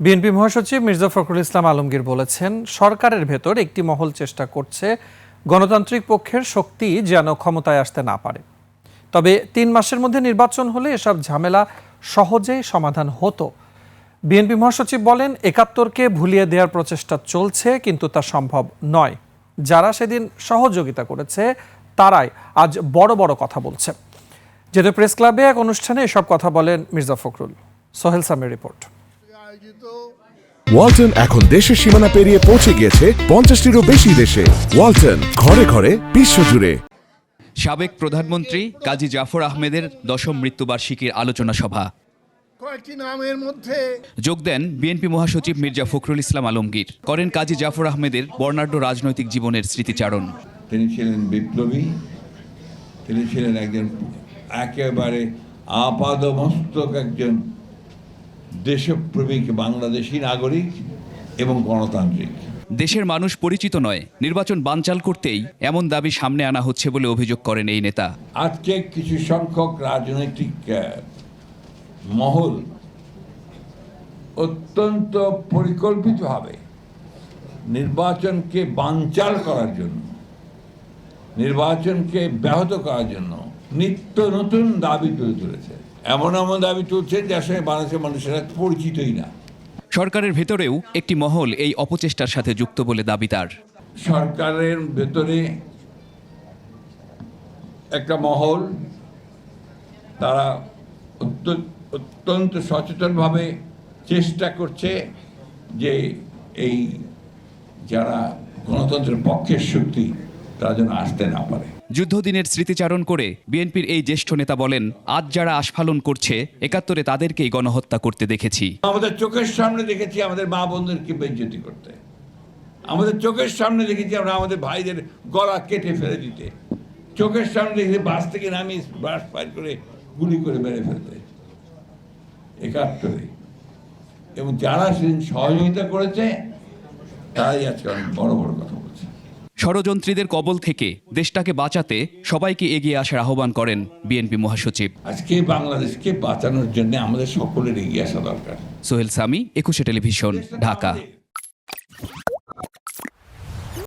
BNP মহাসচিব মির্জা ফখরুল ইসলাম আলমগীর বলেছেন, সরকারের ভেতর একটি মহল চেষ্টা করছে গণতান্ত্রিক পক্ষের শক্তি যেন ক্ষমতায় আসতে না পারে। তবে ৩ মাসের মধ্যে নির্বাচন হলে এসব ঝামেলা সহজেই সমাধান হতো। বিএনপি মহাসচিব বলেন, ৭১কে ভুলিয়ে দেওয়ার প্রচেষ্টা চলছে, কিন্তু তা সম্ভব নয়। যারা সেদিন সহযোগিতা করেছে তারাই আজ বড় বড় কথা বলছে। যেহেতু প্রেস ক্লাবে এক অনুষ্ঠানে এসব কথা বলেন মির্জা ফখরুল। সোহেল সামির রিপোর্ট। ওয়ালটন এখন দেশের সীমানা পেরিয়ে পৌঁছে গিয়েছে ৫০টিরও বেশি দেশে। ওয়ালটন, ঘরে ঘরে বিশ্বজুড়ে। সাবেক প্রধানমন্ত্রী কাজী জাফর আহমেদের ১০ম মৃত্যুবার্ষিকীর আলোচনা সভা। কয়েকটি নামের মধ্যে যোগ দেন বিএনপি মহাসচিব মির্জা ফখরুল ইসলাম আলমগীর। করেন কাজী জাফর আহমেদের বর্ণাঢ্য রাজনৈতিক জীবনের স্মৃতিচারণ। তিনি ছিলেন বিপ্লবী, তিনি ছিলেন একজন একেবারে আপাদমস্তক একজন দেশপ্রেমিক বাংলাদেশী নাগরিক এবং গণতান্ত্রিক। দেশের মানুষ পরিচিত নয়, নির্বাচন বানচাল করতেই এমন দাবি সামনে আনা হচ্ছে বলে অভিযোগ করেন এই নেতা। আজকে কিছু সংখ্যক রাজনৈতিক মহল অত্যন্ত পরিকল্পিতভাবে নির্বাচনকে বানচাল করার জন্য, নির্বাচনকে ব্যাহত করার জন্য নিত্য নতুন দাবি তুলে তুলেছে। এমন এমন দাবি তুলছে যার সঙ্গে বাংলাদেশের মানুষেরা পরিচিতই না। সরকারের ভেতরেও একটি মহল এই অপচেষ্টার সাথে যুক্ত বলে দাবি তার। সরকারের ভেতরে একটা মহল, তারা অত্যন্ত সচেতনভাবে চেষ্টা করছে যে এই যারা গণতন্ত্রের পক্ষের শক্তি তারা যেন আসতে না পারে। যুদ্ধদিনের স্মৃতিচারণ করে বিএনপির এই জ্যেষ্ঠ নেতা বলেন, আজ যারা আস্ফালন করছে ৭১-এ তাদেরকেই গণহত্যা করতে দেখেছি। আমাদের চোখের সামনে দেখেছি আমাদের মা বোনদেরকে বেইজ্জতি করতে, আমাদের চোখের সামনে দেখেছি আমরা আমাদের ভাইদের গলা কেটে ফেলে দিতে, চোখের সামনে দেখেছি বাস থেকে নামিয়ে ব্রাশ ফায়ার করে গুলি করে মেরে ফেলতে ৭১-এ। এবং যারা সেদিন সহযোগিতা করেছে তারাই আজকে অনেক বড় বড় কথা বলছে। ষড়যন্ত্রীদের কবল থেকে দেশটাকে বাঁচাতে সবাইকে এগিয়ে আসার আহ্বান করেন বিএনপি মহাসচিব। আজকে বাংলাদেশকে বাঁচানোর জন্য আমাদের সকলের এগিয়ে আসা দরকার। সোহেল সামি, ২১ টেলিভিশন, ঢাকা।